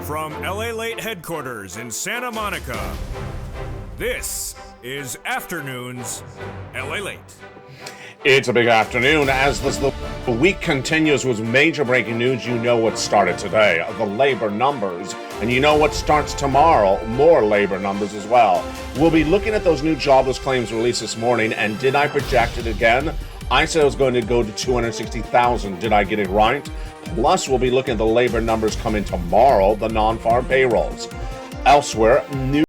From LALATE headquarters in Santa Monica, this is Afternoons LALATE. It's a big afternoon as the week continues with major breaking news. You know what started today, the labor numbers, and you know what starts tomorrow, more labor numbers as well. We'll be looking at those new jobless claims released this morning, and did I project it again? I said it was going to go to 260,000. Did I get it right? Plus, we'll be looking at the labor numbers coming tomorrow, the non-farm payrolls. Elsewhere, new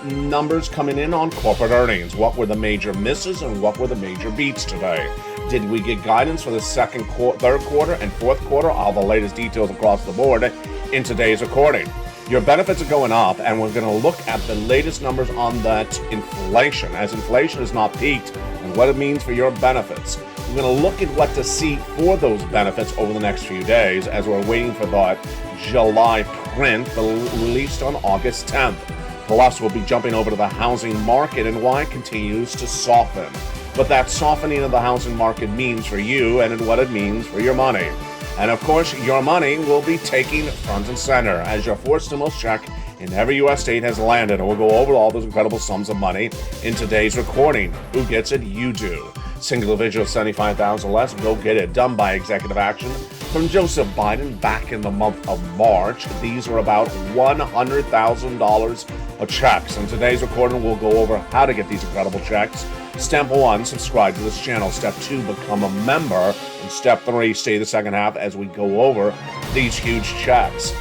numbers coming in on corporate earnings. What were the major misses and what were the major beats today? Did we get guidance for the third quarter and fourth quarter? All the latest details across the board in today's recording. Your benefits are going up, and we're going to look at the latest numbers on that inflation, as inflation has not peaked, and what it means for your benefits. We're going to look at what to see for those benefits over the next few days as we're waiting for that July print released on August 10th. Plus, we'll be jumping over to the housing market and why it continues to soften. What that softening of the housing market means for you and what it means for your money. And of course, your money will be taking front and center as your fourth stimulus check in every U.S. state has landed. And we'll go over all those incredible sums of money in today's recording. Who gets it? You do. Single individual, $75,000 less. Go get it. Done by executive action from Joseph Biden back in the month of March. These are about $100,000 of checks. In today's recording, we'll go over how to get these incredible checks. Step 1, subscribe to this channel. Step 2, become a member. And Step 3, stay the second half as we go over these huge checks.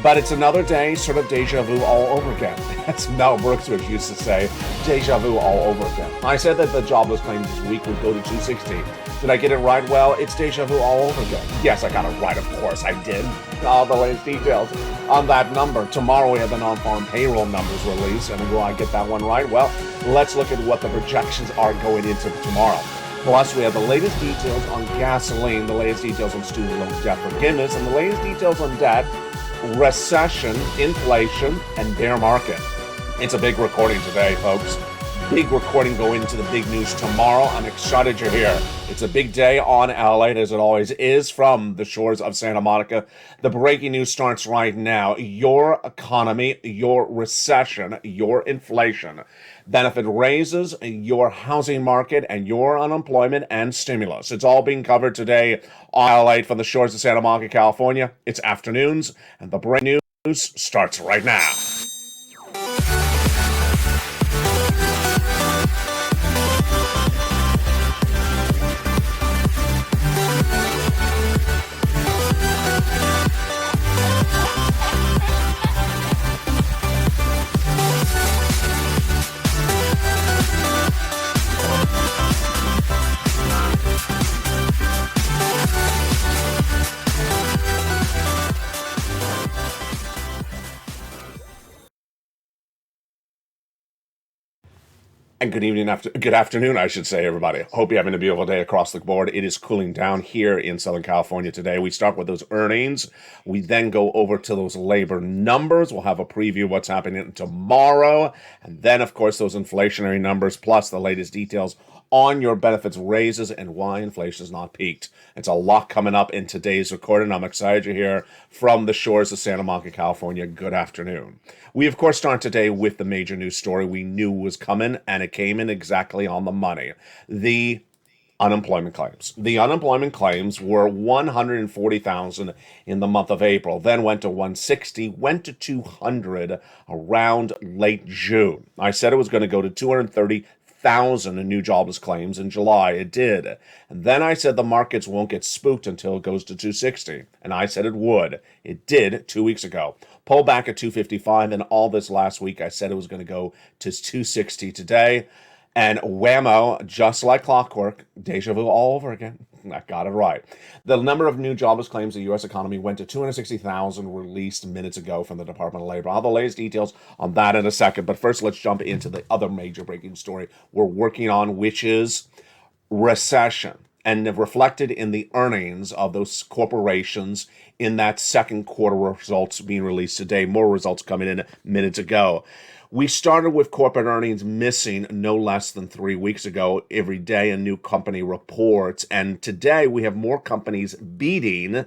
But it's another day, sort of deja vu all over again. As Mel Brooks used to say, deja vu all over again. I said that the jobless claims this week would go to 260. Did I get it right? Well, it's deja vu all over again. Yes, I got it right, of course I did. All the latest details on that number. Tomorrow we have the non-farm payroll numbers released, and will I get that one right? Well, let's look at what the projections are going into tomorrow. Plus, we have the latest details on gasoline, the latest details on student loan debt forgiveness, and the latest details on debt, recession, inflation, and bear market. It's a big recording today, folks. Big recording going into the big news tomorrow. I'm excited you're here. It's a big day on LALATE, as it always is, from the shores of Santa Monica. The breaking news starts right now. Your economy, your recession, your inflation, benefit raises, your housing market, and your unemployment and stimulus. It's all being covered today on LALATE from the shores of Santa Monica, California. It's afternoons, and the breaking news starts right now. And good afternoon, I should say, everybody. Hope you're having a beautiful day across the board. It is cooling down here in Southern California today. We start with those earnings. We then go over to those labor numbers. We'll have a preview of what's happening tomorrow. And then, of course, those inflationary numbers, plus the latest details on your benefits raises and why inflation has not peaked. It's a lot coming up in today's recording. I'm excited you're here from the shores of Santa Monica, California. Good afternoon. We, of course, start today with the major news story we knew was coming, and it came in exactly on the money. The unemployment claims. The unemployment claims were 140,000 in the month of April, then went to 160, went to 200 around late June. I said it was going to go to 230,000 in new jobless claims in July. It did. And then I said the markets won't get spooked until it goes to 260. And I said it would. It did 2 weeks ago. Pull back at 255, and all this last week I said it was going to go to 260 today. And whammo, just like clockwork, deja vu all over again. I got it right. The number of new jobless claims in the U.S. economy went to 260,000 released minutes ago from the Department of Labor. I'll have the latest details on that in a second. But first, let's jump into the other major breaking story we're working on, which is recession. And reflected in the earnings of those corporations in that second quarter results being released today. More results coming in minutes ago. We started with corporate earnings missing no less than 3 weeks ago. Every day a new company reports. And today we have more companies beating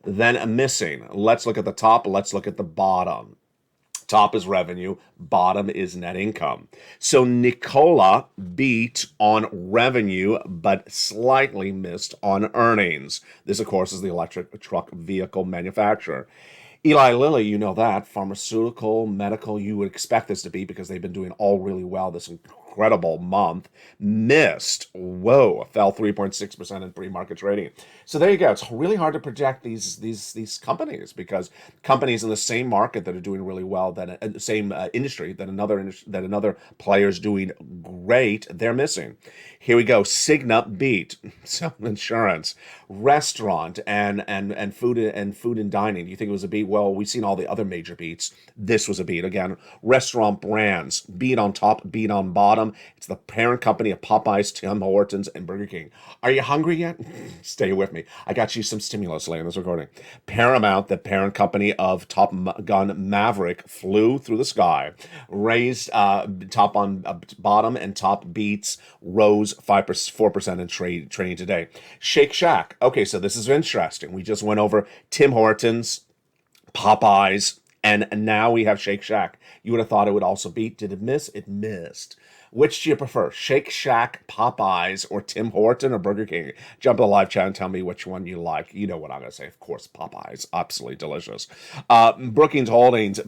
Then missing. Let's look at the top. Let's look at the bottom. Top is revenue, bottom is net income. So Nikola beat on revenue, but slightly missed on earnings. This, of course, is the electric truck vehicle manufacturer. Eli Lilly, you know that, pharmaceutical, medical, you would expect this to be because they've been doing all really well this incredible month. Missed, fell 3.6% in pre-market trading. So there you go. It's really hard to project these companies because companies in the same market that are doing really well, that the same industry that another player is doing great, they're missing. Here we go. Cigna beat. So insurance, restaurant, and food and dining. You think it was a beat? Well, we've seen all the other major beats. This was a beat. Again, restaurant brands, beat on top, beat on bottom. It's the parent company of Popeyes, Tim Hortons, and Burger King. Are you hungry yet? Stay with me. I got you some stimulus later in this recording. Paramount, the parent company of Top Gun Maverick, flew through the sky, raised top on bottom and top beats, rose 4% in trading today. Shake Shack. Okay, so this is interesting. We just went over Tim Hortons, Popeyes, and now we have Shake Shack. You would have thought it would also beat. Did it miss? It missed. Which do you prefer? Shake Shack, Popeyes, or Tim Horton or Burger King? Jump in the live chat and tell me which one you like. You know what I'm going to say. Of course, Popeyes. Absolutely delicious. Brookings Holdings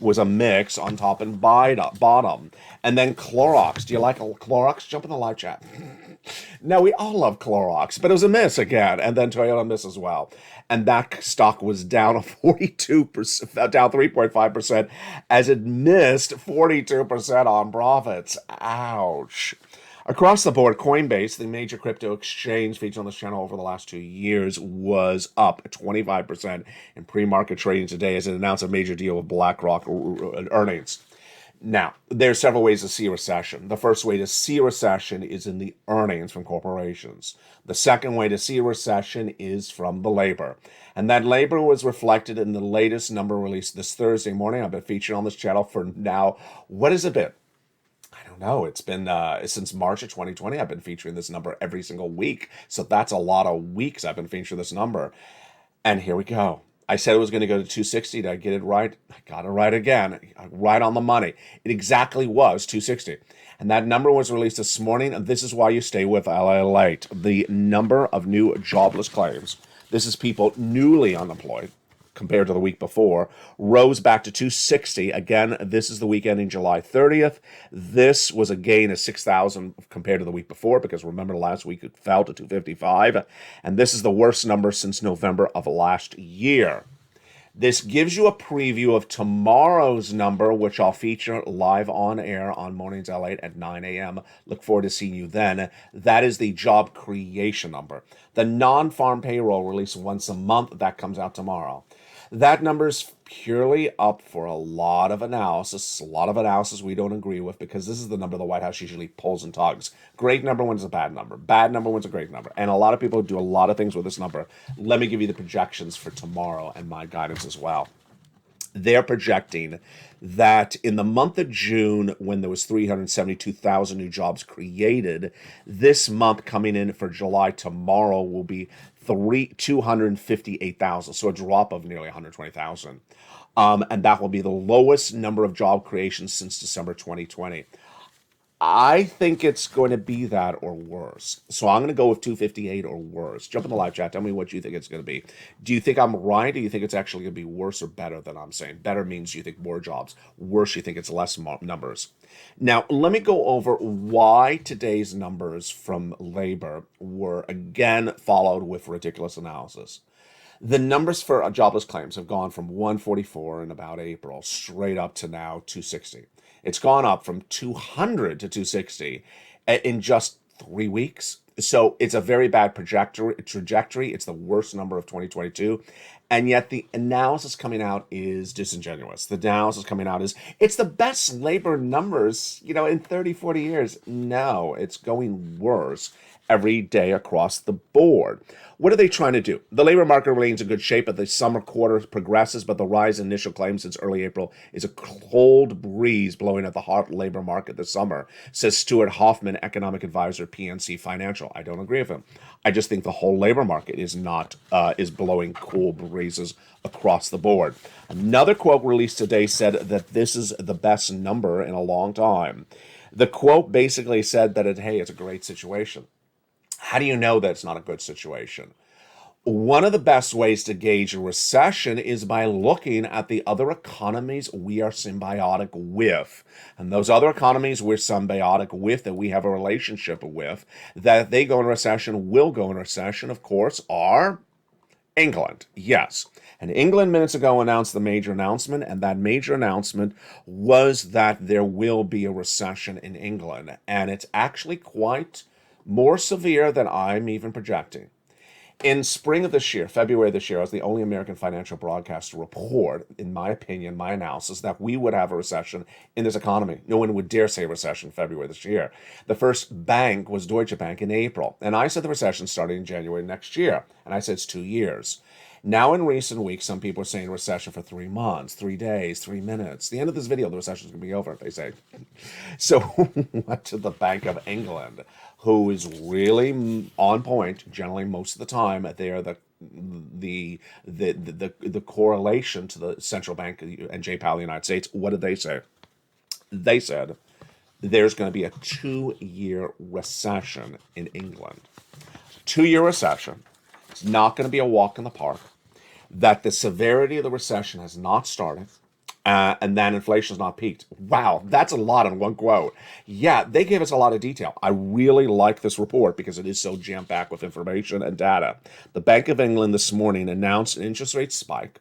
was a mix on top and bottom. And then Clorox. Do you like Clorox? Jump in the live chat. Now, we all love Clorox, but it was a miss again. And then Toyota miss as well. And that stock was down 42%, down 3.5%, as it missed 42% on profits. Ouch. Across the board, Coinbase, the major crypto exchange featured on this channel over the last 2 years, was up 25% in pre-market trading today as it announced a major deal with BlackRock earnings. Now, there's several ways to see a recession. The first way to see a recession is in the earnings from corporations. The second way to see a recession is from the labor. And that labor was reflected in the latest number released this Thursday morning. I've been featured on this channel for now. What has it been? I don't know. It's been since March of 2020. I've been featuring this number every single week. So that's a lot of weeks I've been featuring this number. And here we go. I said it was going to go to 260. Did I get it right? I got it right again. Right on the money. It exactly was 260. And that number was released this morning. And this is why you stay with LALATE. The number of new jobless claims. This is people newly unemployed compared to the week before, rose back to 260. Again, this is the week ending July 30th. This was a gain of 6,000 compared to the week before, because remember last week it fell to 255. And this is the worst number since November of last year. This gives you a preview of tomorrow's number, which I'll feature live on air on Mornings LA at 9 a.m. Look forward to seeing you then. That is the job creation number. The non-farm payroll released once a month, that comes out tomorrow. That number is purely up for a lot of analysis we don't agree with, because this is the number the White House usually pulls and tugs. Great number wins a bad number. Bad number wins a great number. And a lot of people do a lot of things with this number. Let me give you the projections for tomorrow and my guidance as well. They're projecting that in the month of June, when there was 372,000 new jobs created, this month coming in for July tomorrow will be 258,000, so a drop of nearly 120,000. And that will be the lowest number of job creations since December 2020. I think it's going to be that or worse. So I'm going to go with 258 or worse. Jump in the live chat. Tell me what you think it's going to be. Do you think I'm right? Or do you think it's actually going to be worse or better than I'm saying? Better means you think more jobs. Worse, you think it's less numbers. Now, let me go over why today's numbers from labor were again followed with ridiculous analysis. The numbers for jobless claims have gone from 144 in about April straight up to now 260. It's gone up from 200 to 260 in just 3 weeks. So it's a very bad trajectory. It's the worst number of 2022. And yet the analysis coming out is disingenuous. The analysis coming out is, it's the best labor numbers, in 30, 40 years. No, it's going worse. every day across the board. What are they trying to do? The labor market remains in good shape as the summer quarter progresses, but the rise in initial claims since early April is a cold breeze blowing at the hot labor market this summer, says Stuart Hoffman, economic advisor, PNC Financial. I don't agree with him. I just think the whole labor market is not is blowing cool breezes across the board. Another quote released today said that this is the best number in a long time. The quote basically said that it's a great situation. How do you know that it's not a good situation? One of the best ways to gauge a recession is by looking at the other economies we are symbiotic with. And those other economies we're symbiotic with, that we have a relationship with, that they go in recession, will go in recession, of course, are England. Yes. And England minutes ago announced the major announcement, and that major announcement was that there will be a recession in England. And it's actually quite more severe than I'm even projecting. In spring of this year, February of this year, I was the only American financial broadcaster to report, in my opinion, my analysis, that we would have a recession in this economy. No one would dare say recession in February this year. The first bank was Deutsche Bank in April. And I said the recession started in January next year. And I said it's 2 years. Now, in recent weeks, some people are saying recession for 3 months, 3 days, 3 minutes. The end of this video, the recession is going to be over, they say. So, what to the Bank of England, who is really on point, generally most of the time. They are the correlation to the central bank and J. Powell of the United States. What did they say? They said there's going to be a 2-year recession in England. 2-year recession. It's not going to be a walk in the park. That the severity of the recession has not started, and then inflation has not peaked. Wow, that's a lot in one quote. Yeah, they gave us a lot of detail. I really like this report because it is so jam-packed with information and data. The Bank of England this morning announced an interest rate spike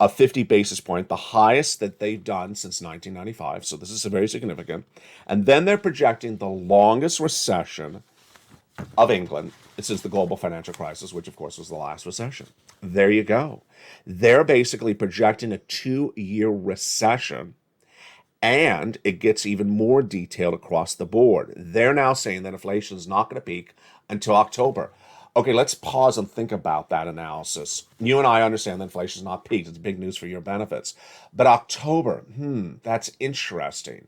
of 50 basis points, the highest that they've done since 1995. So this is very significant. And then they're projecting the longest recession of England since the global financial crisis, which of course was the last recession. There you go. They're basically projecting a 2-year recession, and it gets even more detailed across the board. They're now saying that inflation is not going to peak until October. Okay, let's pause and think about that analysis. You and I understand that inflation is not peaked. It's big news for your benefits. But October, that's interesting.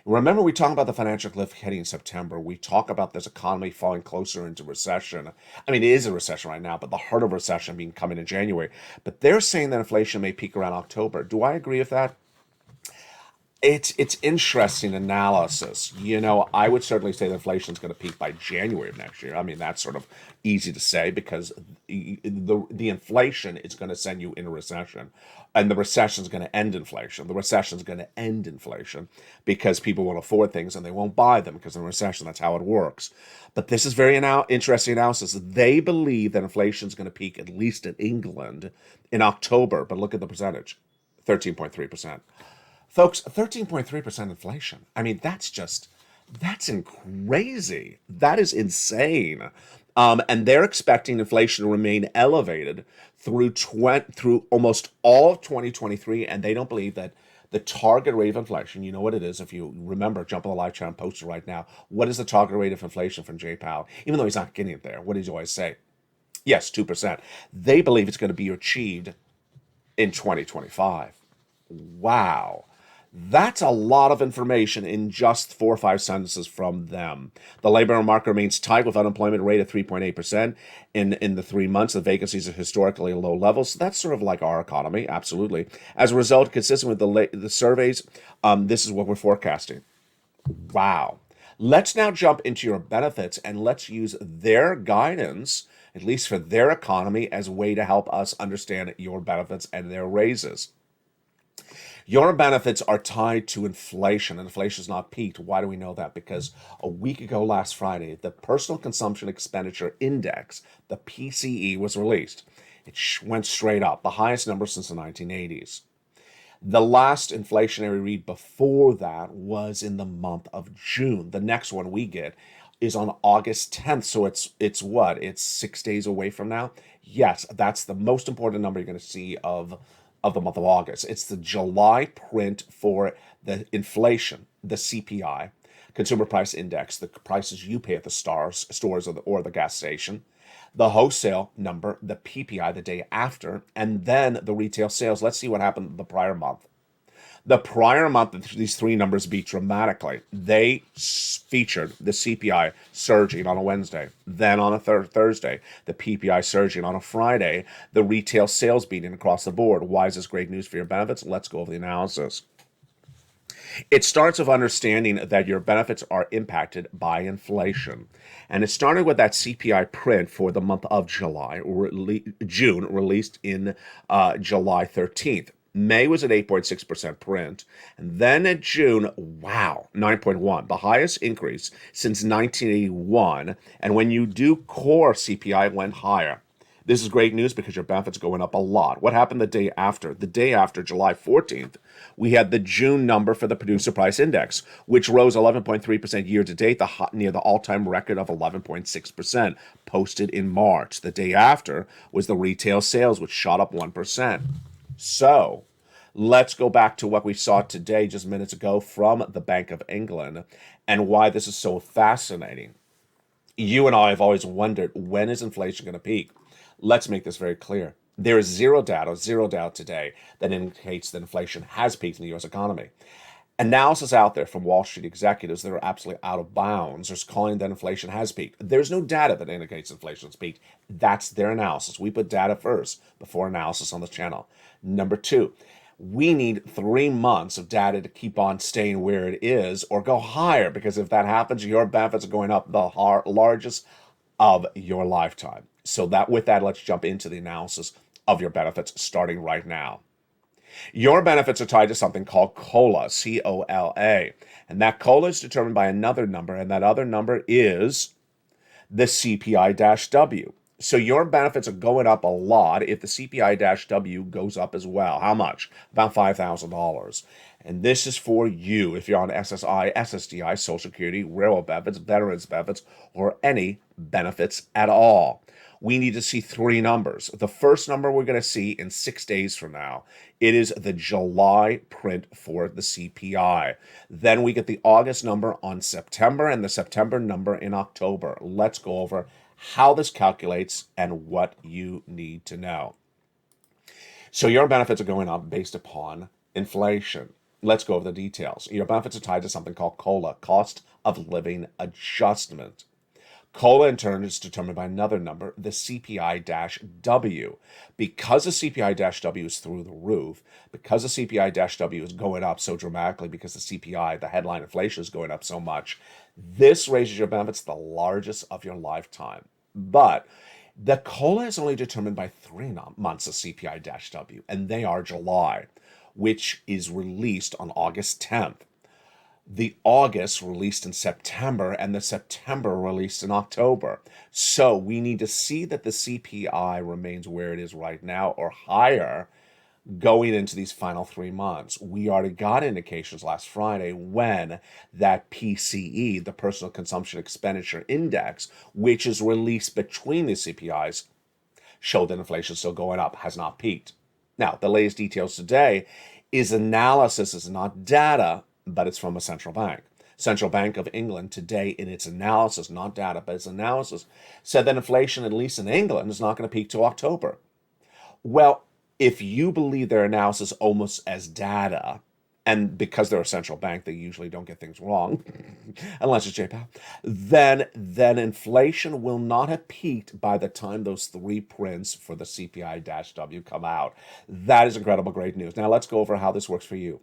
Remember, we talk about the financial cliff hitting in September. We talk about this economy falling closer into recession. I mean, it is a recession right now, but the heart of recession being coming in January. But they're saying that inflation may peak around October. Do I agree with that? It's interesting analysis. I would certainly say that inflation is going to peak by January of next year. I mean, that's sort of easy to say because the inflation is going to send you in a recession, and the recession is going to end inflation. The recession is going to end inflation because people won't afford things and they won't buy them because in a recession, that's how it works. But this is very interesting analysis. They believe that inflation is going to peak, at least in England, in October. But look at the percentage, 13.3%. Folks, 13.3% inflation. I mean, that's crazy. That is insane. And they're expecting inflation to remain elevated through almost all of 2023, and they don't believe that the target rate of inflation, you know what it is, if you remember, jump on the live chat and post it right now. What is the target rate of inflation from J. Powell? Even though he's not getting it there, what does he always say? Yes, 2%. They believe it's going to be achieved in 2025. Wow. That's a lot of information in just 4 or 5 sentences from them. The labor market remains tight with unemployment rate at 3.8% in the 3 months. The vacancies are historically low levels. So that's sort of like our economy, absolutely. As a result, consistent with the surveys, this is what we're forecasting. Wow. Let's now jump into your benefits and let's use their guidance, at least for their economy, as a way to help us understand your benefits and their raises. Your benefits are tied to inflation, and inflation is not peaked. Why do we know that? Because a week ago last Friday, the Personal Consumption Expenditure Index, the PCE, was released. It went straight up, the highest number since the 1980s. The last inflationary read before that was in the month of June. The next one we get is on August 10th. So it's what? It's 6 days away from now? Yes, that's the most important number you're going to see of the month of August. It's the July print for the inflation, the CPI, Consumer Price Index, the prices you pay at the stores or the gas station, the wholesale number, the PPI the day after, and then the retail sales. Let's see what happened the prior month. The prior month, these three numbers beat dramatically. They featured the CPI surging on a Wednesday, then on a Thursday, the PPI surging on a Friday, the retail sales beating across the board. Why is this great news for your benefits? Let's go over the analysis. It starts with understanding that your benefits are impacted by inflation. And it started with that CPI print for the month of June, released in July 13th. May was an 8.6% print. And then in June, wow, 9.1, the highest increase since 1981. And when you do core CPI, it went higher. This is great news because your benefits are going up a lot. What happened the day after? The day after, July 14th, we had the June number for the Producer Price Index, which rose 11.3% year to date, near the all-time record of 11.6%, posted in March. The day after was the retail sales, which shot up 1%. So let's go back to what we saw today, just minutes ago, from the Bank of England, and why this is so fascinating. You and I have always wondered, when is inflation going to peak? Let's make this very clear. There is zero doubt today that indicates that inflation has peaked in the U.S. economy. Analysis out there from Wall Street executives that are absolutely out of bounds are calling that inflation has peaked. There's no data that indicates inflation has peaked. That's their analysis. We put data first before analysis on the channel. Number two, we need 3 months of data to keep on staying where it is or go higher, because if that happens, your benefits are going up the largest of your lifetime. So with that, let's jump into the analysis of your benefits starting right now. Your benefits are tied to something called COLA, C-O-L-A. And that COLA is determined by another number, and that other number is the CPI-W. So your benefits are going up a lot if the CPI-W goes up as well. How much? About $5,000. And this is for you if you're on SSI, SSDI, Social Security, railroad benefits, veterans benefits, or any benefits at all. We need to see 3 numbers. The first number we're going to see in 6 days from now. It is the July print for the CPI. Then we get the August number on September and the September number in October. Let's go over how this calculates and what you need to know. So your benefits are going up based upon inflation. Let's go over the details. Your benefits are tied to something called COLA, cost of living adjustment. COLA, in turn, is determined by another number, the CPI-W. Because the CPI-W is through the roof, because the CPI-W is going up so dramatically, because the CPI, the headline inflation, is going up so much, this raises your benefits the largest of your lifetime. But the COLA is only determined by 3 months of CPI-W, and they are July, which is released on August 10th. The August released in September, and the September released in October. So we need to see that the CPI remains where it is right now or higher going into these final 3 months. We already got indications last Friday when that PCE, the Personal Consumption Expenditure Index, which is released between the CPIs, showed that inflation is still going up, has not peaked. Now, the latest details today is analysis, is not data, but it's from a central bank. Central Bank of England today, in its analysis, not data, but its analysis, said that inflation, at least in England, is not going to peak till October. Well, if you believe their analysis almost as data, and because they're a central bank, they usually don't get things wrong, unless it's J-Powell, then inflation will not have peaked by the time those 3 prints for the CPI-W come out. That is incredible, great news. Now let's go over how this works for you.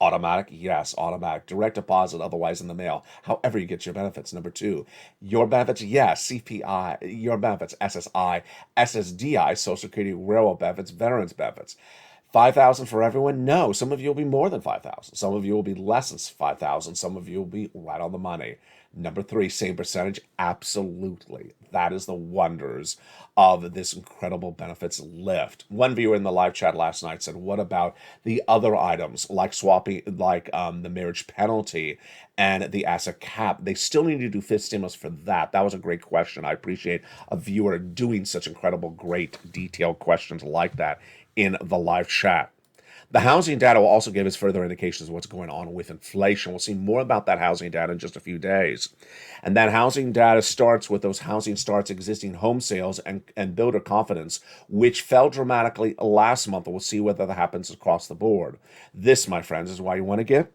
Automatic? Yes, automatic. Direct deposit, otherwise in the mail. However you get your benefits. Number 2, your benefits, yes, CPI, your benefits, SSI, SSDI, Social Security, railroad benefits, veterans benefits. 5,000 for everyone? No, some of you will be more than 5,000. Some of you will be less than 5,000. Some of you will be right on the money. Number 3, same percentage? Absolutely. That is the wonders of this incredible benefits lift. One viewer in the live chat last night said, what about the other items like swapping, like the marriage penalty and the asset cap? They still need to do fifth stimulus for that. That was a great question. I appreciate a viewer doing such incredible, great, detailed questions like that in the live chat. The housing data will also give us further indications of what's going on with inflation. We'll see more about that housing data in just a few days. And that housing data starts with those housing starts, existing home sales, and builder confidence, which fell dramatically last month. We'll see whether that happens across the board. This, my friends, is why you want to get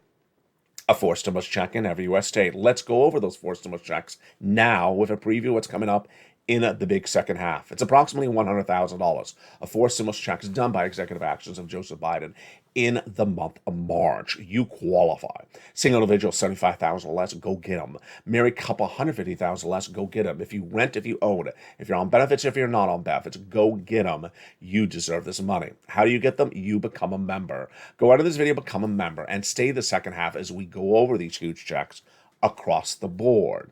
a 4 stimulus check in every U.S. state. Let's go over those 4 stimulus checks now with a preview of what's coming up in the big second half. It's approximately $100,000 of 4 stimulus checks done by executive actions of Joseph Biden in the month of March. You qualify. Single individual, $75,000 less, go get them. Married couple, $150,000 less, go get them. If you rent, if you own, if you're on benefits, if you're not on benefits, go get them. You deserve this money. How do you get them? You become a member. Go out of this video, become a member, and stay the second half as we go over these huge checks across the board.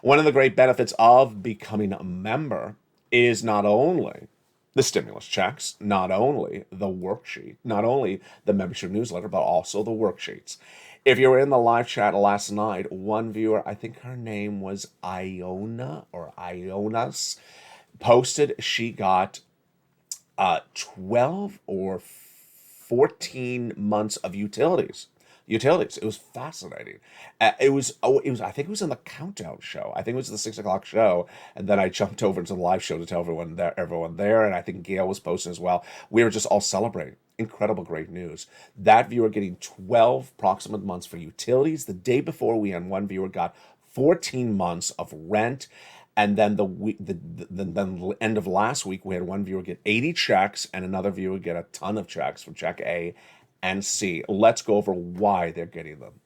One of the great benefits of becoming a member is not only the stimulus checks, not only the worksheet, not only the membership newsletter, but also the worksheets. If you were in the live chat last night, one viewer, I think her name was Iona or Ionas, posted she got 12 or 14 months of utilities. It was fascinating. It was. I think it was in the countdown show. I think it was the 6 o'clock show, and then I jumped over into the live show to tell everyone there, and I think Gail was posting as well. We were just all celebrating. Incredible, great news. That viewer getting 12 approximate months for utilities. The day before, we had one viewer got 14 months of rent. And then the end of last week, we had one viewer get 80 checks, and another viewer get a ton of checks from check A and C. Let's go over why they're getting them.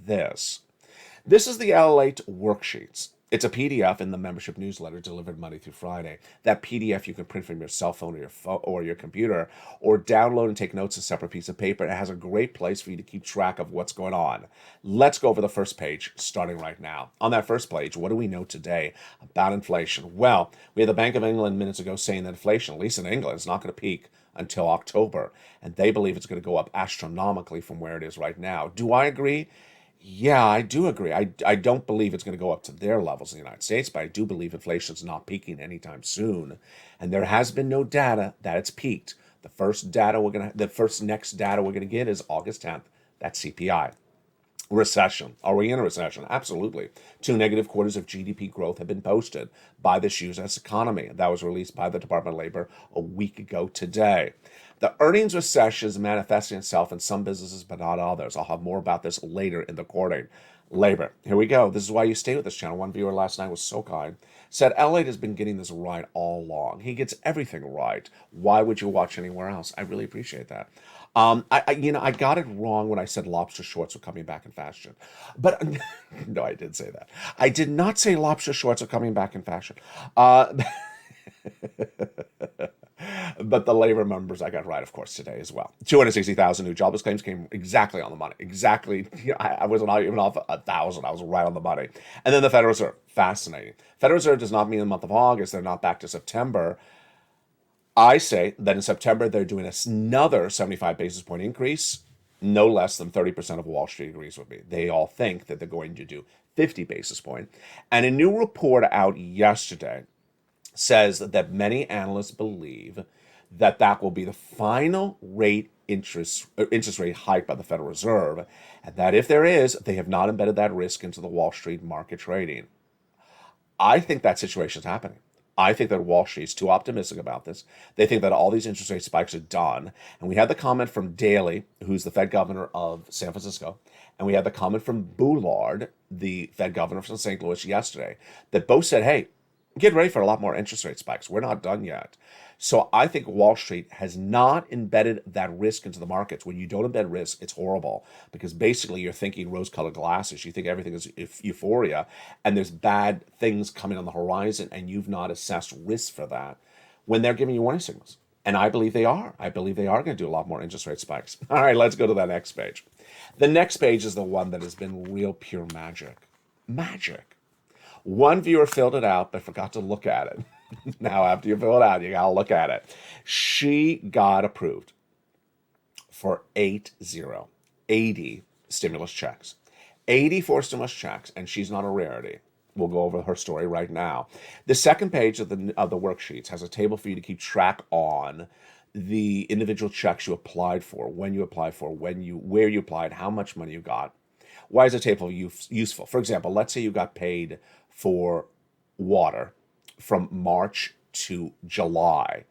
This is the LALATE worksheets. It's a PDF in the membership newsletter delivered Monday through Friday. That PDF you can print from your cell phone or your computer, or download and take notes on a separate piece of paper. It has a great place for you to keep track of what's going on. Let's go over the first page, starting right now. On that first page, what do we know today about inflation? Well, we had the Bank of England minutes ago saying that inflation, at least in England, is not going to peak until October, and they believe it's going to go up astronomically from where it is right now. Do I agree? Yeah, I do agree. I don't believe it's going to go up to their levels in the United States, but I do believe inflation's not peaking anytime soon. And there has been no data that it's peaked. The first next data we're gonna get is August 10th. That's CPI. Recession. Are we in a recession? Absolutely. 2 negative quarters of GDP growth have been posted by this U.S. economy. That was released by the Department of Labor a week ago today. The earnings recession is manifesting itself in some businesses, but not others. I'll have more about this later in the recording. Labor. Here we go. This is why you stay with this channel. One viewer last night was so kind. Said, LALATE has been getting this right all along. He gets everything right. Why would you watch anywhere else? I really appreciate that. I got it wrong when I said lobster shorts were coming back in fashion. But no, I did say that. I did not say lobster shorts are coming back in fashion. But the labor numbers I got right, of course, today as well. 260,000 new jobless claims came exactly on the money. Exactly. I wasn't even off 1,000. I was right on the money. And then the Federal Reserve. Fascinating. Federal Reserve does not mean the month of August. They're not back to September. I say that in September, they're doing another 75 basis point increase. No less than 30% of Wall Street agrees with me. They all think that they're going to do 50 basis point. And a new report out yesterday says that many analysts believe that that will be the final interest rate hike by the Federal Reserve, and that if there is, they have not embedded that risk into the Wall Street market trading. I think that situation is happening. I think that Wall Street is too optimistic about this. They think that all these interest rate spikes are done. And we had the comment from Daley, who's the Fed governor of San Francisco, and we had the comment from Boulard, the Fed governor from St. Louis yesterday, that both said, hey, get ready for a lot more interest rate spikes. We're not done yet. So I think Wall Street has not embedded that risk into the markets. When you don't embed risk, it's horrible, because basically you're thinking rose-colored glasses. You think everything is euphoria, and there's bad things coming on the horizon, and you've not assessed risk for that when they're giving you warning signals. And I believe they are. I believe they are going to do a lot more interest rate spikes. All right, let's go to that next page. The next page is the one that has been real pure magic. Magic. One viewer filled it out but forgot to look at it. Now, after you fill it out, you got to look at it. She got approved for 80 stimulus checks. 84 stimulus checks, and she's not a rarity. We'll go over her story right now. The second page of the worksheets has a table for you to keep track on the individual checks you applied for, when you applied for, where you applied, how much money you got. Why is a table useful? For example, let's say you got paid for water from March to July.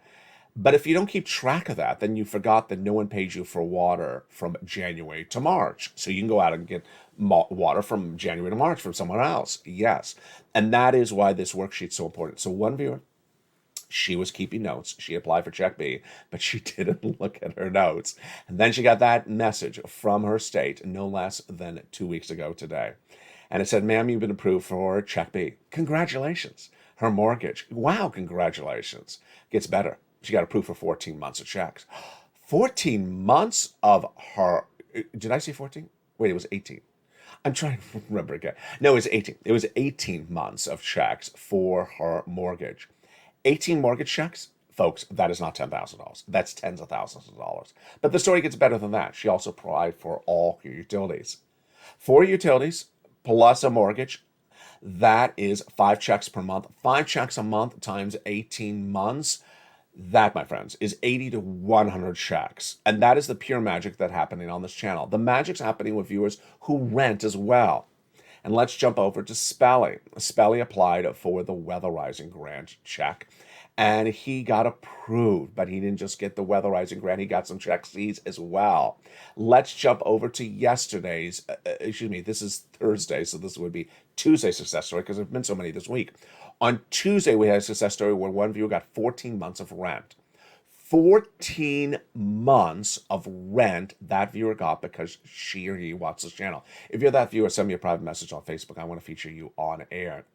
But if you don't keep track of that, then you forgot that no one paid you for water from January to March. So you can go out and get water from January to March from someone else. Yes. And that is why this worksheet's so important. So one viewer, she was keeping notes. She applied for check B, but she didn't look at her notes. And then she got that message from her state no less than 2 weeks ago today. And it said, ma'am, you've been approved for check B. Congratulations. Her mortgage. Wow, congratulations. Gets better. She got approved for 14 months of checks. 14 months of her. Did I say 14? Wait, it was 18. I'm trying to remember again. No, it was 18. It was 18 months of checks for her mortgage. 18 mortgage checks, folks, that is not $10,000. That's tens of thousands of dollars. But the story gets better than that. She also applied for all your utilities. 4 utilities plus a mortgage, that is 5 checks per month. 5 checks a month times 18 months. That, my friends, is 80 to 100 checks. And that is the pure magic that's happening on this channel. The magic's happening with viewers who rent as well. And let's jump over to Spelly. Spelly applied for the weatherizing grant check, and he got approved, but he didn't just get the weatherizing grant, he got some check C's as well. Let's jump over to yesterday's, this is Thursday, so this would be Tuesday's success story, because there have been so many this week. On Tuesday, we had a success story where one viewer got 14 months of rent. 14 months of rent that viewer got because she or he watched this channel. If you're that viewer, send me a private message on Facebook. I want to feature you on air.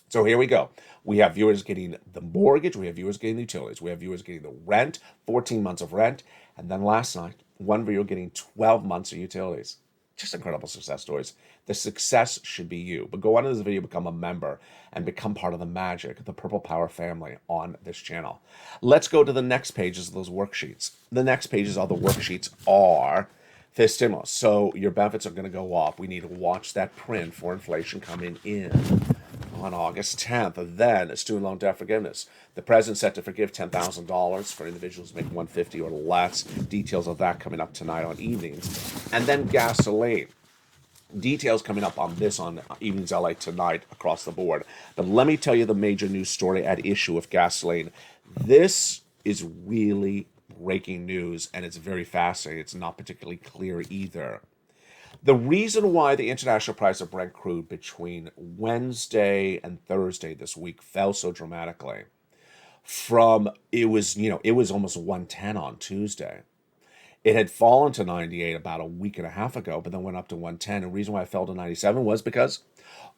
So here we go. We have viewers getting the mortgage. We have viewers getting the utilities. We have viewers getting the rent, 14 months of rent. And then last night, one viewer getting 12 months of utilities. Just incredible success stories. The success should be you. But go on to this video, become a member, and become part of the magic, the Purple Power family on this channel. Let's go to the next pages of those worksheets. The next pages of the worksheets are the stimulus. So your benefits are going to go up. We need to watch that print for inflation coming in on August 10th. Then student loan debt forgiveness. The president set to forgive $10,000 for individuals making $150 or less. Details of that coming up tonight on evenings. And then gasoline. Details coming up on this on Evenings LA tonight across the board. But let me tell you the major news story at issue with gasoline. This is really breaking news, and it's very fascinating. It's not particularly clear either. The reason why the international price of Brent crude between Wednesday and Thursday this week fell so dramatically from it was almost 110 on Tuesday. It had fallen to 98 about a week and a half ago, but then went up to 110. The reason why it fell to 97 was because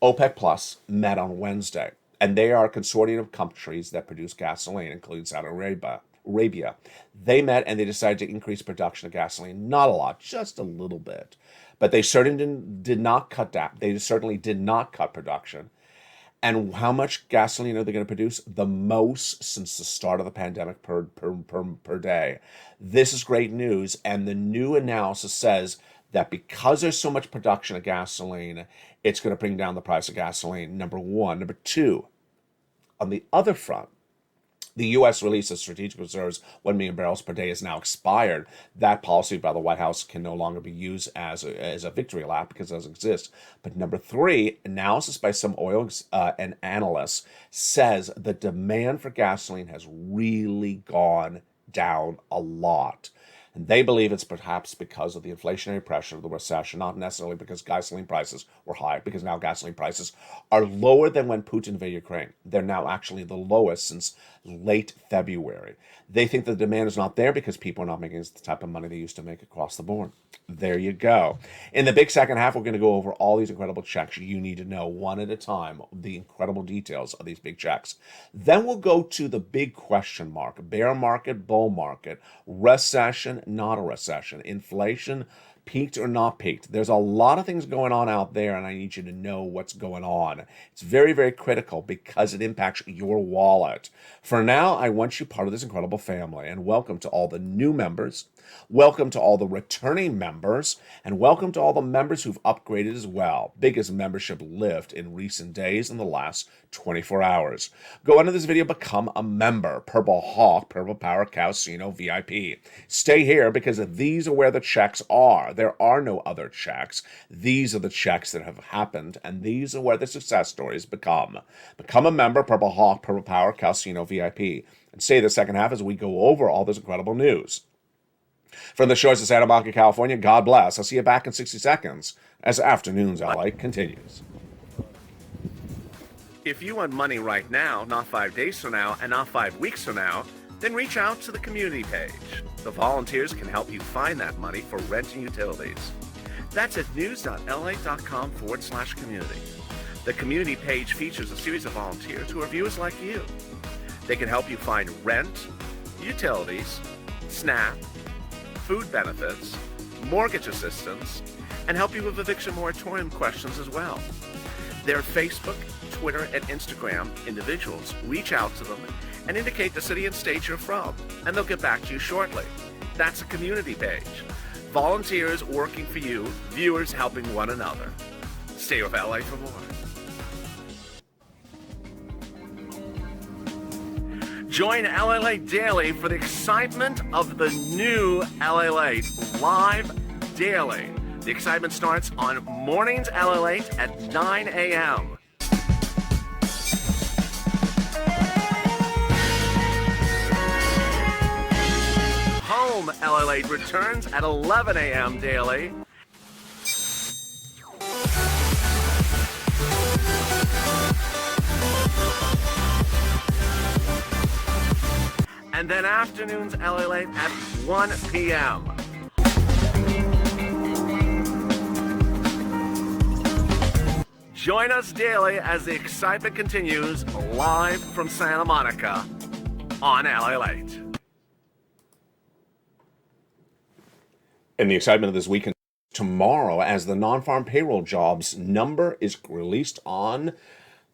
OPEC Plus met on Wednesday, and they are a consortium of countries that produce gasoline, including Saudi Arabia. They met and they decided to increase production of gasoline. Not a lot, just a little bit. But they certainly did not cut down. They certainly did not cut production. And how much gasoline are they going to produce? The most since the start of the pandemic per day. This is great news. And the new analysis says that because there's so much production of gasoline, it's going to bring down the price of gasoline, number one. Number two, on the other front, the U.S. release of strategic reserves, 1 million barrels per day, is now expired. That policy by the White House can no longer be used as a victory lap because it doesn't exist. But number three, analysis by some oil and analysts says the demand for gasoline has really gone down a lot. And they believe it's perhaps because of the inflationary pressure of the recession, not necessarily because gasoline prices were high, because now gasoline prices are lower than when Putin invaded Ukraine. They're now actually the lowest since late February. They think the demand is not there because people are not making the type of money they used to make across the board. There you go. In the big second half, we're going to go over all these incredible checks you need to know one at a time, the incredible details of these big checks. Then we'll go to the big question mark: bear market, bull market, recession, not a recession, inflation, peaked or not peaked. There's a lot of things going on out there, and I need you to know what's going on. It's very, very critical because it impacts your wallet. For now, I want you part of this incredible family, and welcome to all the new members. Welcome to all the returning members, and welcome to all the members who've upgraded as well. Biggest membership lift in recent days in the last 24 hours. Go under this video, become a member. Purple Hawk, Purple Power Casino VIP. Stay here because these are where the checks are. There are no other checks. These are the checks that have happened, and these are where the success stories become. Become a member, Purple Hawk, Purple Power Casino VIP. And stay the second half as we go over all this incredible news. From the shores of Santa Monica, California, God bless. I'll see you back in 60 seconds as Afternoons LA continues. If you want money right now, not 5 days from now, and not 5 weeks from now, then reach out to the community page. The volunteers can help you find that money for rent and utilities. That's at news.la.com/community. The community page features a series of volunteers who are viewers like you. They can help you find rent, utilities, SNAP, food benefits, mortgage assistance, and help you with eviction moratorium questions as well. Their Facebook, Twitter, and Instagram individuals reach out to them and indicate the city and state you're from, and they'll get back to you shortly. That's a community page. Volunteers working for you, viewers helping one another. Stay with LA for more. Join LALATE Daily for the excitement of the new LALATE live daily. The excitement starts on mornings LALATE at 9 a.m. Home LALATE returns at 11 a.m. daily. And then Afternoons LALATE at 1 p.m. Join us daily as the excitement continues live from Santa Monica on LALATE. And the excitement of this weekend tomorrow as the non-farm payroll jobs number is released on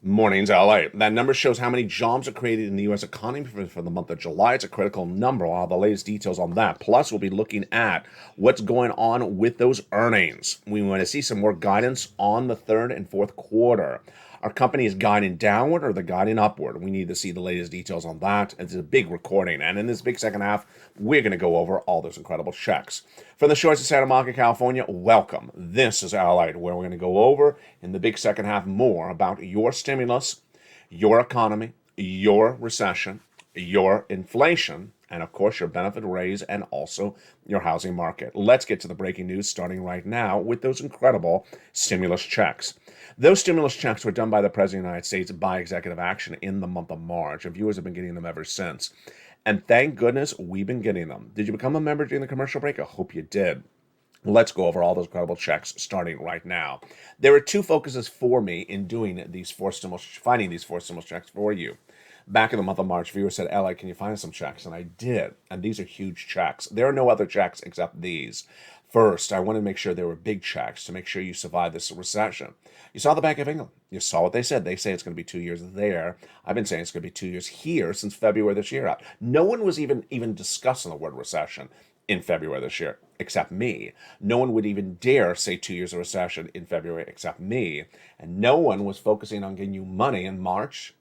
Mornings LA. That number shows how many jobs are created in the U.S. economy for the month of July. It's a critical number. I'll have the latest details on that. Plus, we'll be looking at what's going on with those earnings. We want to see some more guidance on the third and fourth quarter. Our company is guiding downward or they're guiding upward. We need to see the latest details on that. It's a big recording. And in this big second half, we're going to go over all those incredible checks. From the shores of Santa Monica, California, welcome. This is LALATE, where we're going to go over in the big second half more about your stimulus, your economy, your recession, your inflation, and of course your benefit raise and also your housing market. Let's get to the breaking news starting right now with those incredible stimulus checks. Those stimulus checks were done by the President of the United States by executive action in the month of March. And viewers have been getting them ever since. And thank goodness we've been getting them. Did you become a member during the commercial break? I hope you did. Let's go over all those incredible checks starting right now. There are two focuses for me in doing these finding these four stimulus checks for you. Back in the month of March, viewers said, "Ella, can you find us some checks?" And I did. And these are huge checks. There are no other checks except these. First, I wanted to make sure there were big checks to make sure you survive this recession. You saw the Bank of England. You saw what they said. They say it's going to be 2 years there. I've been saying it's going to be 2 years here since February this year. No one was even discussing the word recession in February this year, except me. No one would even dare say 2 years of recession in February except me. And no one was focusing on getting you money in March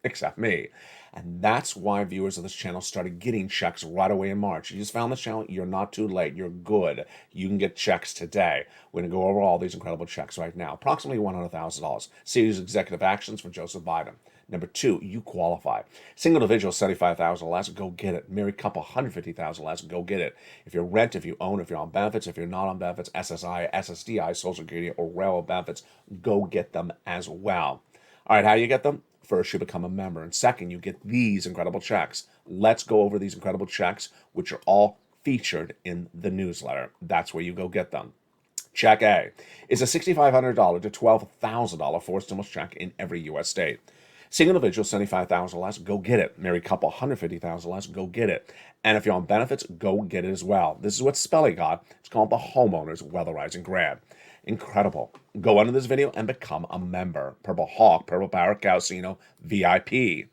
except me. And that's why viewers of this channel started getting checks right away in March. You just found this channel, you're not too late. You're good. You can get checks today. We're going to go over all these incredible checks right now. Approximately $100,000. Series executive actions for Joseph Biden. Number two, you qualify. Single individual, $75,000 or less, go get it. Married couple, $150,000 or less, go get it. If you're rent, if you own, if you're on benefits, if you're not on benefits, SSI, SSDI, Social Security, or railroad benefits, go get them as well. All right, how do you get them? First, you become a member. And second, you get these incredible checks. Let's go over these incredible checks, which are all featured in the newsletter. That's where you go get them. Check A is a $6,500 to $12,000 forced stimulus check in every U.S. state. Single individual, $75,000 or less, go get it. Married couple, $150,000 or less, go get it. And if you're on benefits, go get it as well. This is what Spelly got. It's called the Homeowners Weatherizing Grant. Incredible. Go under this video and become a member. Purple Hawk, Purple Power Casino VIP.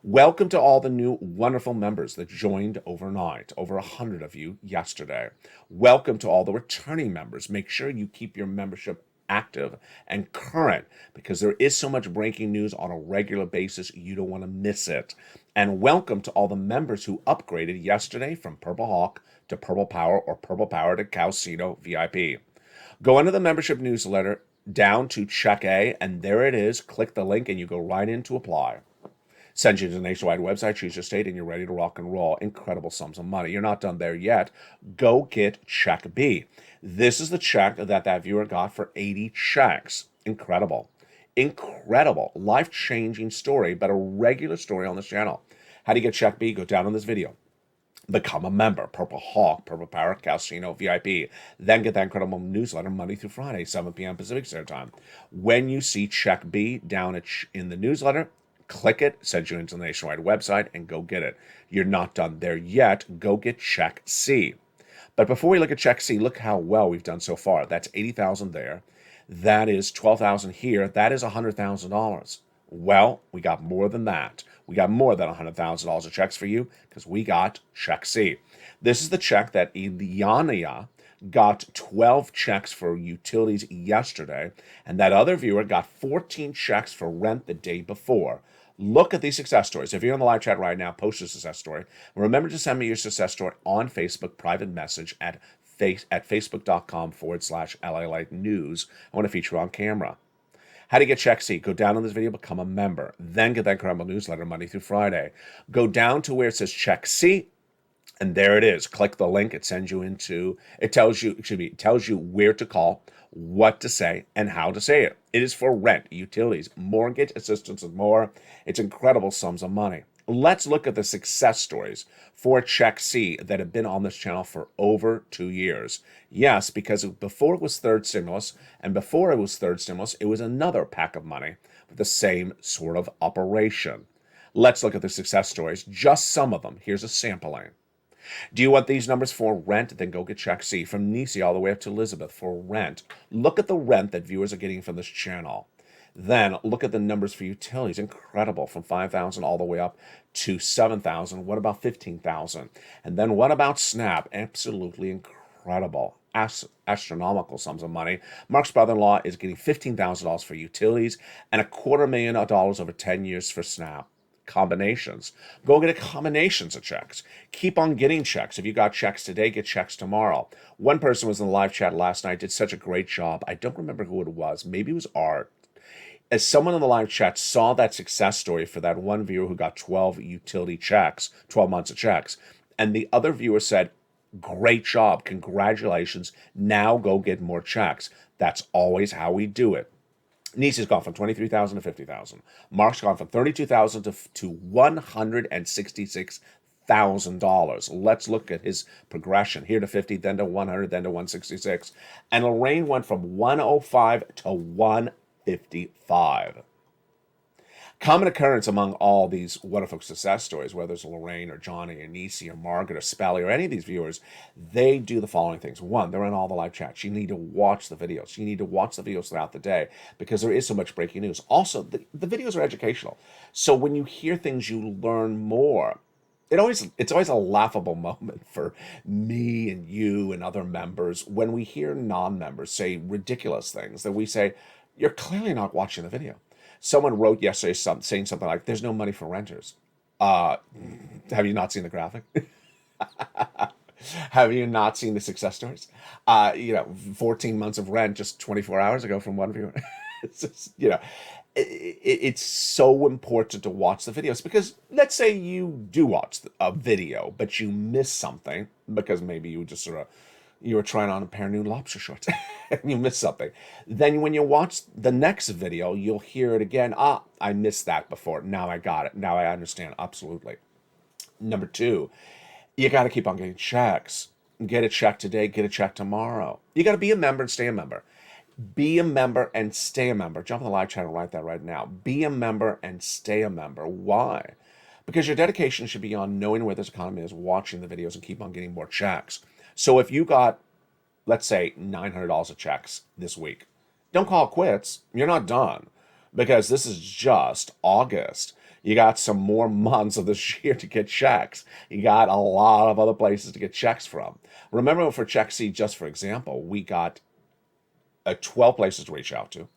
Welcome to all the new wonderful members that joined overnight, over 100 of you yesterday. Welcome to all the returning members. Make sure you keep your membership active and current because there is so much breaking news on a regular basis, you don't want to miss it. And welcome to all the members who upgraded yesterday from Purple Hawk to Purple Power or Purple Power to Calcino VIP. Go into the membership newsletter down to Check A, and there it is. Click the link and you go right in to apply. Send you to the nationwide website, choose your state, and you're ready to rock and roll. Incredible sums of money. You're not done there yet. Go get Check B. This is the check that viewer got for 80 checks. Incredible. Incredible. Life-changing story, but a regular story on this channel. How do you get Check B? Go down on this video. Become a member. Purple Hawk, Purple Power, Calcino VIP. Then get that incredible newsletter Monday through Friday, 7 p.m. Pacific Standard Time. When you see Check B down in the newsletter, click it, send you into the nationwide website, and go get it. You're not done there yet. Go get Check C. But before we look at Check C, look how well we've done so far. That's $80,000 there. That is $12,000 here. That is $100,000. Well, we got more than that. We got more than $100,000 of checks for you because we got Check C. This is the check that Ilyana got 12 checks for utilities yesterday, and that other viewer got 14 checks for rent the day before. Look at these success stories. If you're in the live chat right now, post your success story. Remember to send me your success story on Facebook, private message at facebook.com/LALATE news. I want to feature you on camera. How to get Check C? Go down on this video, become a member. Then get that incredible newsletter Monday through Friday. Go down to where it says Check C, and there it is. Click the link. It sends you into, it tells you where to call, what to say, and how to say it. It is for rent, utilities, mortgage assistance, and more. It's incredible sums of money. Let's look at the success stories for Check C that have been on this channel for over 2 years. Yes, because before it was third stimulus, and before it was third stimulus, it was another pack of money with the same sort of operation. Let's look at the success stories, just some of them. Here's a sampling. Do you want these numbers for rent? Then go get Check C. From Nisi all the way up to Elizabeth for rent. Look at the rent that viewers are getting from this channel. Then look at the numbers for utilities. Incredible. From 5,000 all the way up to 7,000. What about 15,000? And then what about SNAP? Absolutely incredible. Astronomical sums of money. Mark's brother-in-law is getting $15,000 for utilities and $250,000 over 10 years for SNAP. Combinations. Go get combinations of checks. Keep on getting checks. If you got checks today, get checks tomorrow. One person was in the live chat last night, did such a great job. I don't remember who it was. Maybe it was Art. As someone in the live chat saw that success story for that one viewer who got 12 utility checks, 12 months of checks, and the other viewer said, great job, congratulations, now go get more checks. That's always how we do it. Nisi's gone from $23,000 to $50,000. Mark's gone from $32,000 to $166,000. Let's look at his progression. Here to 50, then to 100, then to 166. And Lorraine went from 105 to 155. Common occurrence among all these wonderful success stories, whether it's Lorraine or Johnny or Nisi or Margaret or Spelly or any of these viewers, they do the following things. One, they're in all the live chats. You need to watch the videos. You need to watch the videos throughout the day because there is so much breaking news. Also, the videos are educational. So when you hear things, you learn more. It's always a laughable moment for me and you and other members when we hear non-members say ridiculous things that we say, you're clearly not watching the video. Someone wrote yesterday saying something like, there's no money for renters. Have you not seen the graphic? Have you not seen the success stories? 14 months of rent just 24 hours ago from one viewer. It's just, it's so important to watch the videos because let's say you do watch a video, but you miss something because maybe you just you were trying on a pair of new lobster shorts and you missed something. Then when you watch the next video, you'll hear it again. I missed that before. Now I got it. Now I understand. Absolutely. Number two, you got to keep on getting checks. Get a check today, get a check tomorrow. You got to be a member and stay a member. Be a member and stay a member. Jump in the live chat and write that right now. Be a member and stay a member. Why? Because your dedication should be on knowing where this economy is, watching the videos, and keep on getting more checks. So if you got, let's say, $900 of checks this week, don't call it quits. You're not done because this is just August. You got some more months of this year to get checks. You got a lot of other places to get checks from. Remember, for Check C, just for example, we got 12 places to reach out to.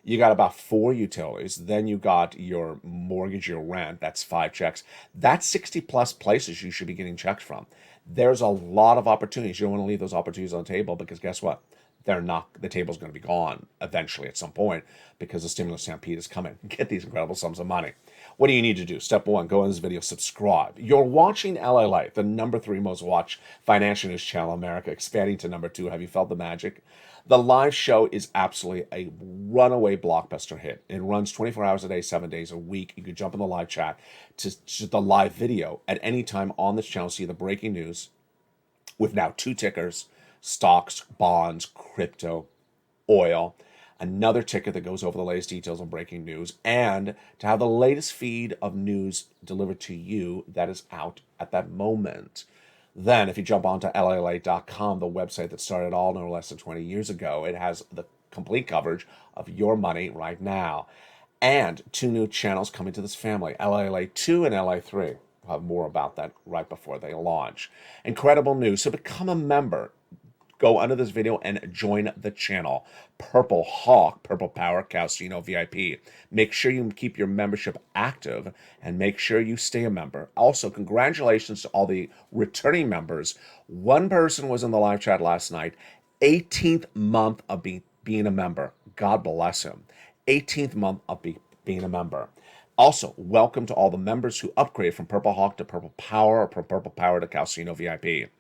You got about 4 utilities. Then you got your mortgage, your rent. That's 5 checks. That's 60 plus places you should be getting checks from. There's a lot of opportunities. You don't want to leave those opportunities on the table, because guess what? The table's going to be gone eventually at some point, because the stimulus stampede is coming. Get these incredible sums of money. What do you need to do? Step 1, go in this video, subscribe. You're watching LALATE, the number 3 most watched financial news channel in America, expanding to number 2. Have you felt the magic? The live show is absolutely a runaway blockbuster hit. It runs 24 hours a day, 7 days a week. You can jump in the live chat to the live video at any time on this channel. See the breaking news with now 2 tickers: stocks, bonds, crypto, oil. Another ticket that goes over the latest details on breaking news, and to have the latest feed of news delivered to you that is out at that moment. Then, if you jump onto LALATE.com, the website that started all no less than 20 years ago, it has the complete coverage of your money right now. And 2 new channels coming to this family, LALATE 2 and LA 3. We'll have more about that right before they launch. Incredible news. So become a member. Go under this video and join the channel. Purple Hawk, Purple Power Casino VIP. Make sure you keep your membership active and make sure you stay a member. Also, congratulations to all the returning members. One person was in the live chat last night, 18th month of being a member. God bless him. 18th month of being a member. Also, welcome to all the members who upgrade from Purple Hawk to Purple Power, or from Purple Power to Casino VIP.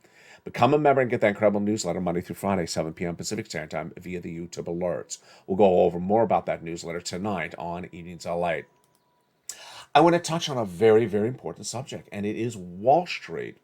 Become a member and get that incredible newsletter Monday through Friday, 7 p.m. Pacific Standard Time via the YouTube alerts. We'll go over more about that newsletter tonight on Evenings LA. I want to touch on a very, very important subject, and it is Wall Street.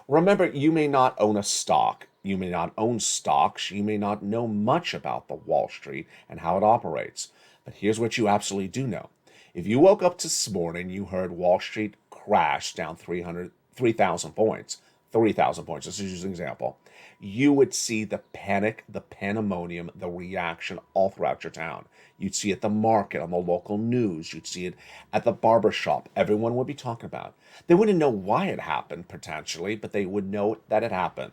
Remember, you may not own a stock. You may not own stocks. You may not know much about the Wall Street and how it operates. But here's what you absolutely do know. If you woke up this morning, you heard Wall Street crash down 3,000 points, 3,000 points, this is just an example, you would see the panic, the pandemonium, the reaction all throughout your town. You'd see it at the market, on the local news. You'd see it at the barber shop. Everyone would be talking about it. They wouldn't know why it happened, potentially, but they would know that it happened.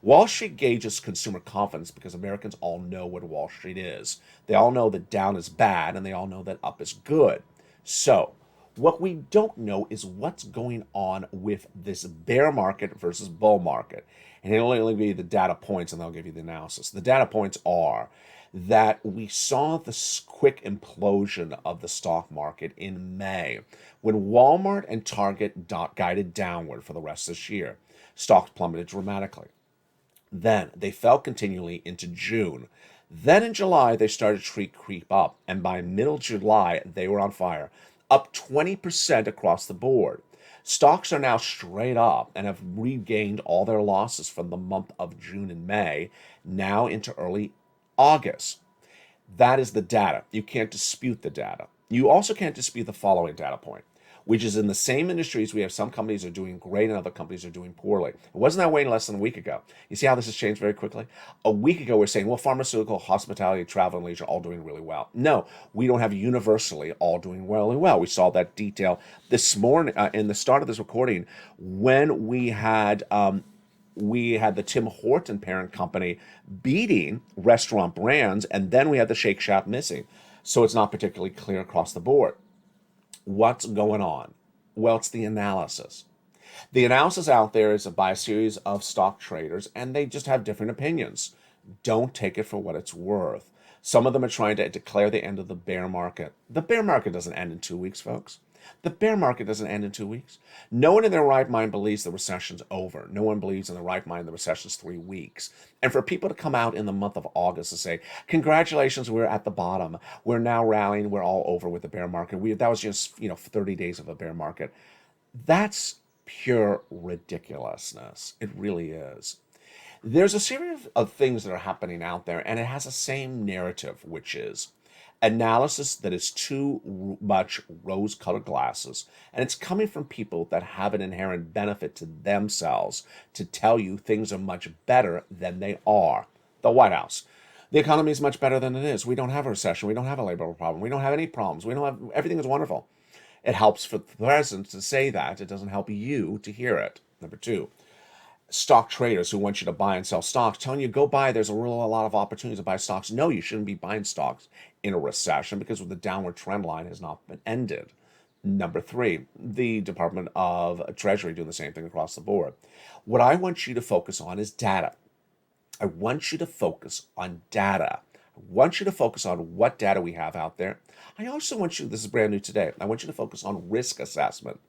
Wall Street gauges consumer confidence because Americans all know what Wall Street is. They all know that down is bad, and they all know that up is good. So, what we don't know is what's going on with this bear market versus bull market. And it'll only give you the data points, and they'll give you the analysis. The data points are that we saw this quick implosion of the stock market in May when Walmart and Target guided downward for the rest of this year. Stocks plummeted dramatically. Then they fell continually into June. Then in July, they started to creep up. And by middle July, they were on fire, up 20% across the board. Stocks are now straight up and have regained all their losses from the month of June and May, now into early August. That is the data. You can't dispute the data. You also can't dispute the following data point, which is in the same industries, we have some companies are doing great and other companies are doing poorly. It wasn't that way less than a week ago. You see how this has changed very quickly? A week ago, we're saying, well, pharmaceutical, hospitality, travel, and leisure all doing really well. No, we don't have universally all doing really well. We saw that detail this morning in the start of this recording when we had the Tim Horton parent company beating restaurant brands, and then we had the Shake Shack missing. So it's not particularly clear across the board. What's going on? Well, it's the analysis. The analysis out there is by a series of stock traders, and they just have different opinions. Don't take it for what it's worth. Some of them are trying to declare the end of the bear market. The bear market doesn't end in 2 weeks, folks. The bear market doesn't end in 2 weeks. No one in their right mind believes the recession's over. No one believes in their right mind the recession's 3 weeks. And for people to come out in the month of August and say, congratulations, we're at the bottom. We're now rallying. We're all over with the bear market. That was just 30 days of a bear market. That's pure ridiculousness. It really is. There's a series of things that are happening out there, and it has the same narrative, which is analysis that is too much rose-colored glasses, and it's coming from people that have an inherent benefit to themselves to tell you things are much better than they are. The White House. The economy is much better than it is. We don't have a recession. We don't have a labor problem. We don't have any problems. Everything is wonderful. It helps for the president to say that. It doesn't help you to hear it. Number two, stock traders who want you to buy and sell stocks, telling you go buy, there's a lot of opportunities to buy stocks. No, you shouldn't be buying stocks in a recession because the downward trend line has not been ended. Number three, the Department of Treasury doing the same thing across the board. What I want you to focus on is data. I want you to focus on data. I want you to focus on what data we have out there. I also want you, this is brand new today, I want you to focus on risk assessment.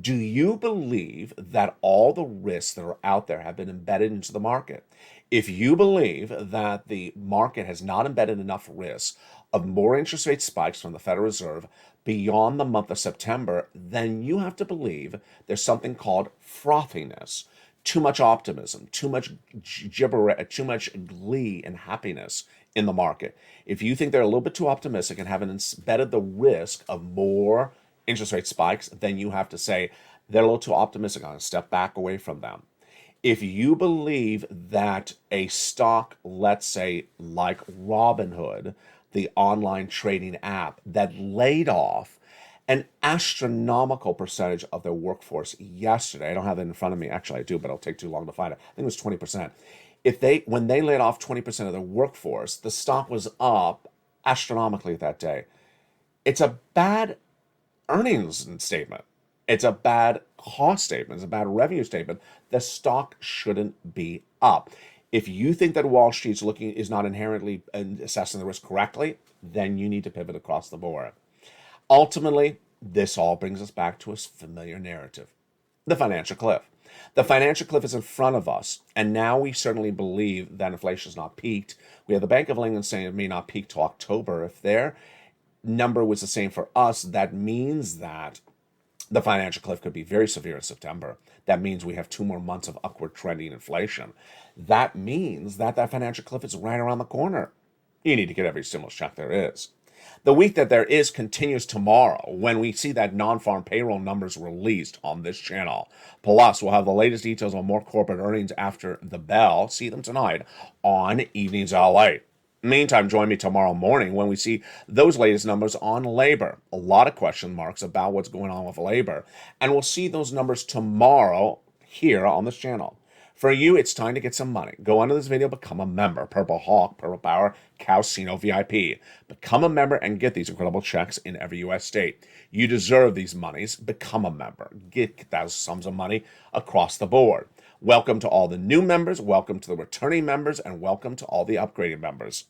Do you believe that all the risks that are out there have been embedded into the market? If you believe that the market has not embedded enough risk of more interest rate spikes from the Federal Reserve beyond the month of September, then you have to believe there's something called frothiness, too much optimism, too much gibberish, too much glee and happiness in the market. If you think they're a little bit too optimistic and haven't embedded the risk of more interest rate spikes, then you have to say they're a little too optimistic. I'm going to step back away from them. If you believe that a stock, let's say like Robinhood, the online trading app that laid off an astronomical percentage of their workforce yesterday, I don't have it in front of me. Actually, I do, but it'll take too long to find it. I think it was 20%. When they laid off 20% of their workforce, the stock was up astronomically that day. It's a bad earnings statement. It's a bad cost statement. It's a bad revenue statement. The stock shouldn't be up. If you think that Wall Street is not inherently assessing the risk correctly, then you need to pivot across the board. Ultimately, this all brings us back to a familiar narrative, the financial cliff. The financial cliff is in front of us, and now we certainly believe that inflation has not peaked. We have the Bank of England saying it may not peak till October. If their number was the same for us, that means that the financial cliff could be very severe in September. That means we have 2 more months of upward trending inflation. That means that financial cliff is right around the corner. You need to get every stimulus check there is. The week that there is continues tomorrow when we see that non-farm payroll numbers released on this channel. Plus, we'll have the latest details on more corporate earnings after the bell. See them tonight on Evenings LA. Meantime, join me tomorrow morning when we see those latest numbers on labor. A lot of question marks about what's going on with labor. And we'll see those numbers tomorrow here on this channel. For you, it's time to get some money. Go under this video, become a member. Purple Hawk, Purple Power, Calcino VIP. Become a member and get these incredible checks in every U.S. state. You deserve these monies. Become a member. Get those sums of money across the board. Welcome to all the new members. Welcome to the returning members. And welcome to all the upgraded members.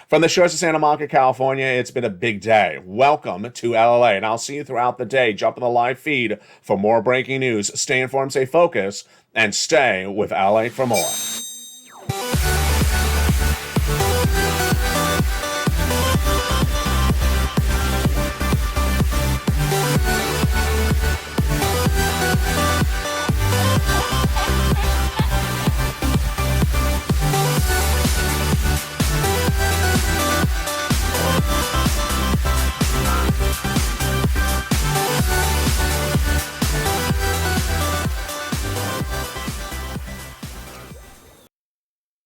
From the shores of Santa Monica, California, it's been a big day. Welcome to LA, and I'll see you throughout the day. Jump in the live feed for more breaking news. Stay informed, stay focused, and stay with LA for more.